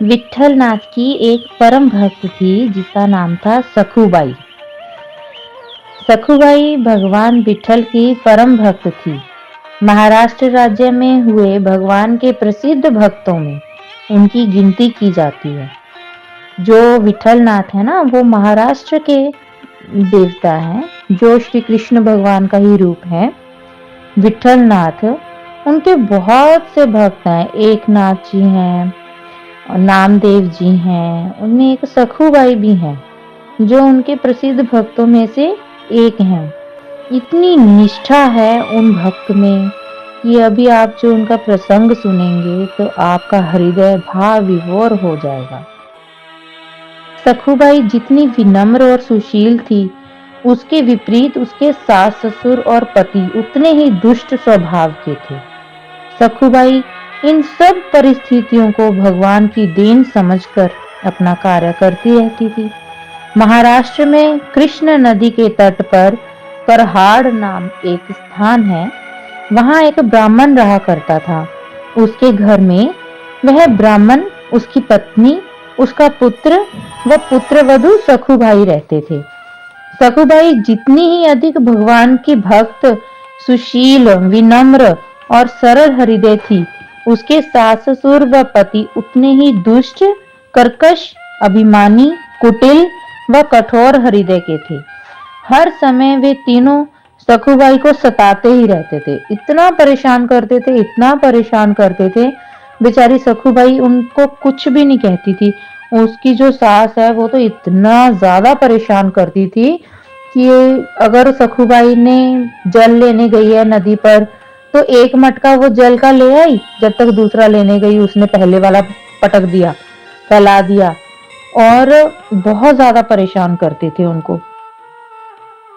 विट्ठलनाथ की एक परम भक्त थी जिसका नाम था सखुबाई। सखुबाई भगवान विट्ठल की परम भक्त थी। महाराष्ट्र राज्य में हुए भगवान के प्रसिद्ध भक्तों में उनकी गिनती की जाती है। जो विट्ठलनाथ है ना, वो महाराष्ट्र के देवता हैं, जो श्री कृष्ण भगवान का ही रूप है। विट्ठलनाथ, उनके बहुत से भक्त हैं। एकनाथ जी हैं, नामदेव जी हैं, उनमें एक सखुबाई भी हैं, जो उनके प्रसिद्ध भक्तों में से एक हैं। इतनी निष्ठा है उन भक्त में कि अभी आप जो उनका प्रसंग सुनेंगे तो आपका हृदय भाव विभोर हो जाएगा। सखुबाई जितनी विनम्र और सुशील थी, उसके विपरीत उसके सास ससुर और पति उतने ही दुष्ट स्वभाव के थे। सखुबाई इन सब परिस्थितियों को भगवान की देन समझकर अपना कार्य करती रहती थी। महाराष्ट्र में कृष्ण नदी के तट पर करहाड़ नाम एक स्थान है। वहां एक ब्राह्मण रहा करता था। उसके घर में वह ब्राह्मण, उसकी पत्नी, उसका पुत्र व पुत्रवधू सखुबाई रहते थे। सखुबाई जितनी ही अधिक भगवान की भक्त, सुशील, विनम्र और सरल हृदय थी, उसके सास ससुर व पति उतने ही दुष्ट, कर्कश, अभिमानी, कुटिल व कठोर हृदय के थे। हर समय वे तीनों सखुबाई को सताते ही रहते थे। इतना परेशान करते थे, इतना परेशान करते थे। बेचारी सखुबाई उनको कुछ भी नहीं कहती थी। उसकी जो सास है वो तो इतना ज्यादा परेशान करती थी कि अगर सखुबाई ने जल लेने गई है नदी पर, तो एक मटका वो जल का ले आई, जब तक दूसरा लेने गई उसने पहले वाला पटक दिया, फैला दिया, और बहुत ज्यादा परेशान करते थे उनको।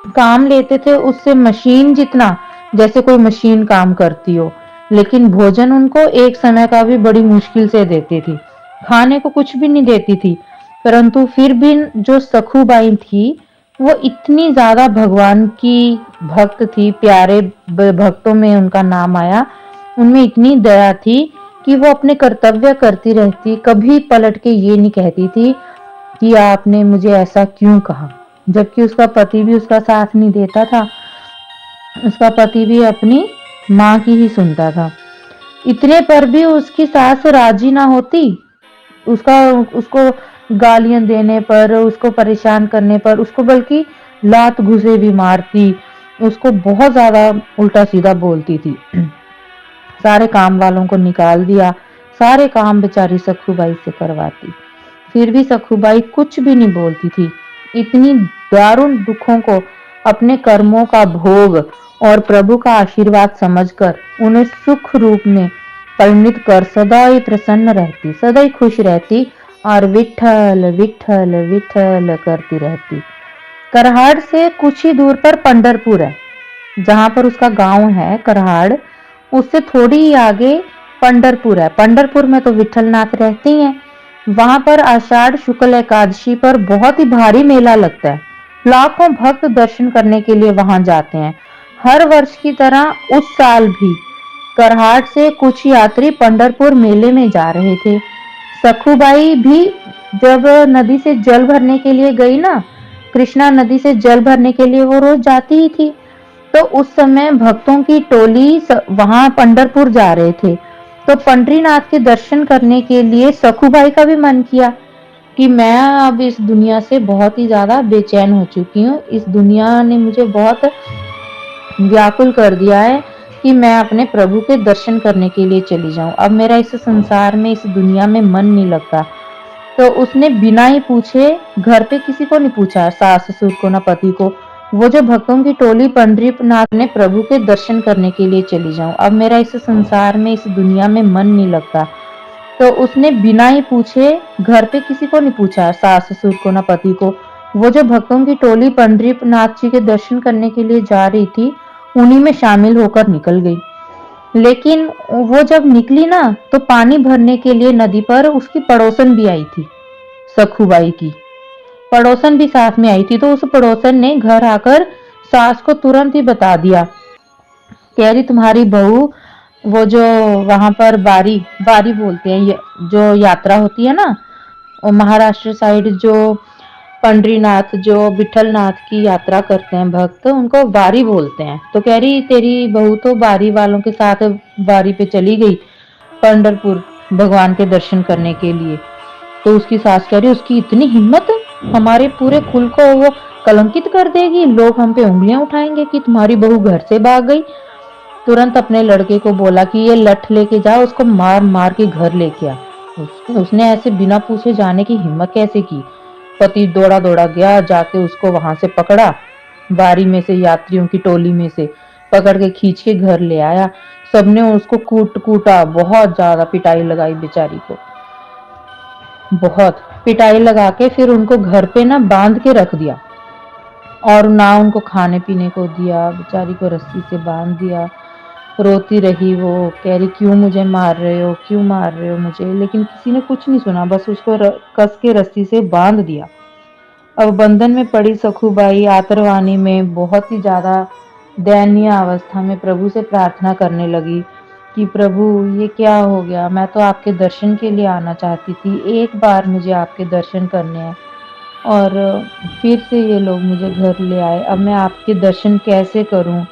काम लेते थे उससे मशीन जितना, जैसे कोई मशीन काम करती हो। लेकिन भोजन उनको एक समय का भी बड़ी मुश्किल से देती थी। खाने को कुछ भी नहीं देती थी। परंतु फिर भी जो सखुबाई थी, वो इतनी ज्यादा भगवान की भक्त थी, प्यारे भक्तों में उनका नाम आया। उनमें इतनी दया थी कि वो अपने कर्तव्य करती रहती, कभी पलट के ये नहीं कहती थी कि आपने मुझे ऐसा क्यों कहा। जबकि उसका पति भी उसका साथ नहीं देता था। उसका पति भी अपनी माँ की ही सुनता था। इतने पर भी उसकी सास राजी ना होती। उसको गालियां देने पर, उसको परेशान करने पर, उसको बल्कि लात घुसे भी मारती। उसको बहुत ज्यादा उल्टा सीधा बोलती थी। सारे काम वालों को निकाल दिया। सारे काम बेचारी सखुबाई से करवाती। फिर भी सखुबाई कुछ भी नहीं बोलती थी। इतनी दारुण दुखों को अपने कर्मों का भोग और प्रभु का आशीर्वाद समझकर उन्हें सुख रूप में परिणित कर सदा ही प्रसन्न रहती, सदा ही खुश रहती और विठल विठल विठल करती रहती। करहाड़ से कुछ ही दूर पर पंढरपुर है, जहां पर उसका गांव है करहाड़। उससे थोड़ी ही आगे पंढरपुर है। पंढरपुर में तो विठलनाथ रहते ही हैं। वहां पर आषाढ़ शुक्ल एकादशी पर बहुत ही भारी मेला लगता है। लाखों भक्त दर्शन करने के लिए वहां जाते हैं। हर वर्ष की तरह उस साल भी करहाट से कुछ यात्री पंढरपुर मेले में जा रहे थे। सखुबाई भी जब नदी से जल भरने के लिए गई ना, कृष्णा नदी से जल भरने के लिए वो रोज जाती ही थी। तो उस समय भक्तों की टोली वहां पंढरपुर जा रहे थे। तो पंडरीनाथ के दर्शन करने के लिए सखुबाई का भी मन किया कि मैं अब इस दुनिया से बहुत ही ज्यादा बेचैन हो चुकी हूँ। इस दुनिया ने मुझे बहुत व्याकुल कर दिया है कि मैं अपने प्रभु के दर्शन करने के लिए चली जाऊं। अब मेरा इस संसार में, इस दुनिया में मन नहीं लगता। तो उसने बिना ही पूछे, घर पे किसी को नहीं पूछा, सास ससुर को ना पति को, वो जो भक्तों की टोली पंडरीनाथ ने प्रभु के दर्शन करने के लिए चली जाऊं, अब मेरा इस संसार में, इस दुनिया में मन नहीं लगता। तो उसने बिना ही पूछे, घर पे किसी को नहीं पूछा, सास ससुर को ना पति को, वो जो भक्तों की टोली पंडरीनाथ जी के दर्शन करने के लिए जा रही थी, उन्हीं में शामिल होकर निकल गई। लेकिन वो जब निकली ना, तो पानी भरने के लिए नदी पर उसकी पड़ोसन भी आई थी। सखुबाई की पड़ोसन भी साथ में आई थी। तो उस पड़ोसन ने घर आकर सास को तुरंत ही बता दिया, कह रही तुम्हारी बहू वो जो वहां पर बारी बारी बोलते हैं, जो यात्रा होती है ना, और महाराष्ट्र साइड जो पंडरीनाथ, जो विठलनाथ की यात्रा करते हैं भक्त, उनको बारी बोलते हैं। तो कह रही तेरी बहू तो बारी वालों के साथ बारी पे चली गई पंढरपुर भगवान के दर्शन करने के लिए। तो उसकी सास कह रही उसकी इतनी हिम्मत, हमारे पूरे कुल को वो कलंकित कर देगी, लोग हम पे उंगलियां उठाएंगे कि तुम्हारी बहू घर से भाग गई। तुरंत अपने लड़के को बोला कि ये लठ लेके जाओ, उसको मार मार के घर लेके आ। उसने ऐसे बिना पूछे जाने की हिम्मत कैसे की। पति दौड़ा दौड़ा गया, जाके उसको वहां से पकड़ा, बारी में से, यात्रियों की टोली में से पकड़ के खींच के घर ले आया। सबने उसको कूटा, बहुत ज्यादा पिटाई लगाई बेचारी को, बहुत पिटाई लगा के फिर उनको घर पे ना बांध के रख दिया, और ना उनको खाने पीने को दिया, बेचारी को रस्सी से बांध दिया। रोती रही वो, कह रही क्यों मुझे मार रहे हो, क्यों मार रहे हो मुझे। लेकिन किसी ने कुछ नहीं सुना, बस उसको कस के रस्सी से बांध दिया। अब बंधन में पड़ी सखुबाई आतरवानी में बहुत ही ज्यादा दयनीय अवस्था में प्रभु से प्रार्थना करने लगी कि प्रभु ये क्या हो गया, मैं तो आपके दर्शन के लिए आना चाहती थी, एक बार मुझे आपके दर्शन करने हैं, और फिर से ये लोग मुझे घर ले आए, अब मैं आपके दर्शन कैसे करूं।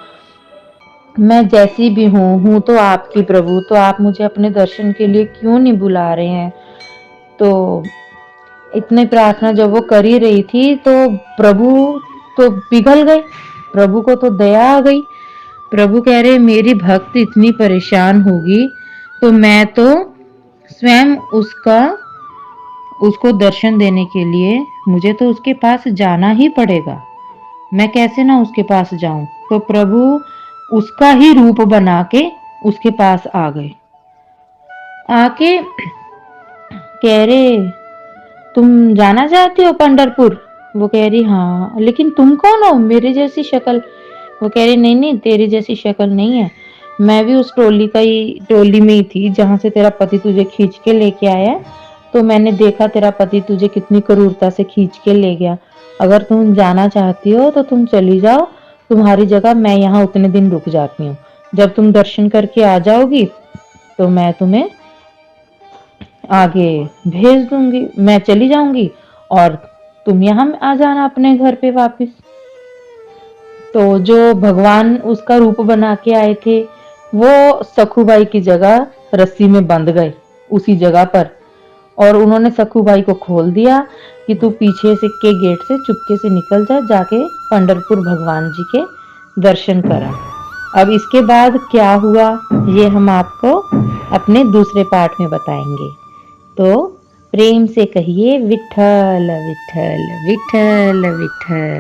मैं जैसी भी हूँ तो आपकी प्रभु, तो आप मुझे अपने दर्शन के लिए क्यों नहीं बुला रहे हैं। तो इतनी प्रार्थना जब वो कर ही रही थी तो प्रभु तो पिघल गए, प्रभु को तो दया आ गई। प्रभु कह रहे मेरी भक्त इतनी परेशान होगी तो मैं तो स्वयं उसको दर्शन देने के लिए मुझे तो उसके पास जाना ही पड़ेगा, मैं कैसे ना उसके पास जाऊं। तो प्रभु उसका ही रूप बना के उसके पास आ गए। आके कह रहे तुम जाना चाहती हो पंढरपुर। वो कह रही हाँ, लेकिन तुम कौन हो, मेरे जैसी शक्ल। वो कह रही नहीं नहीं, तेरी जैसी शक्ल नहीं है, मैं भी उस टोली में ही थी जहां से तेरा पति तुझे खींच के लेके आया। तो मैंने देखा तेरा पति तुझे कितनी क्रूरता से खींच के ले गया। अगर तुम जाना चाहती हो तो तुम चली जाओ, तुम्हारी जगह मैं यहाँ उतने दिन रुक जाती हूँ। जब तुम दर्शन करके आ जाओगी तो मैं तुम्हें आगे भेज दूंगी, मैं चली जाऊंगी और तुम यहाँ आ जाना अपने घर पे वापस। तो जो भगवान उसका रूप बना के आए थे वो सखुबाई की जगह रस्सी में बंध गए उसी जगह पर, और उन्होंने सखुबाई को खोल दिया कि तू पीछे से के गेट से चुपके से निकल जा, जाके पंढरपुर भगवान जी के दर्शन करा। अब इसके बाद क्या हुआ ये हम आपको अपने दूसरे पार्ट में बताएंगे। तो प्रेम से कहिए विठल विठल विठल विठल।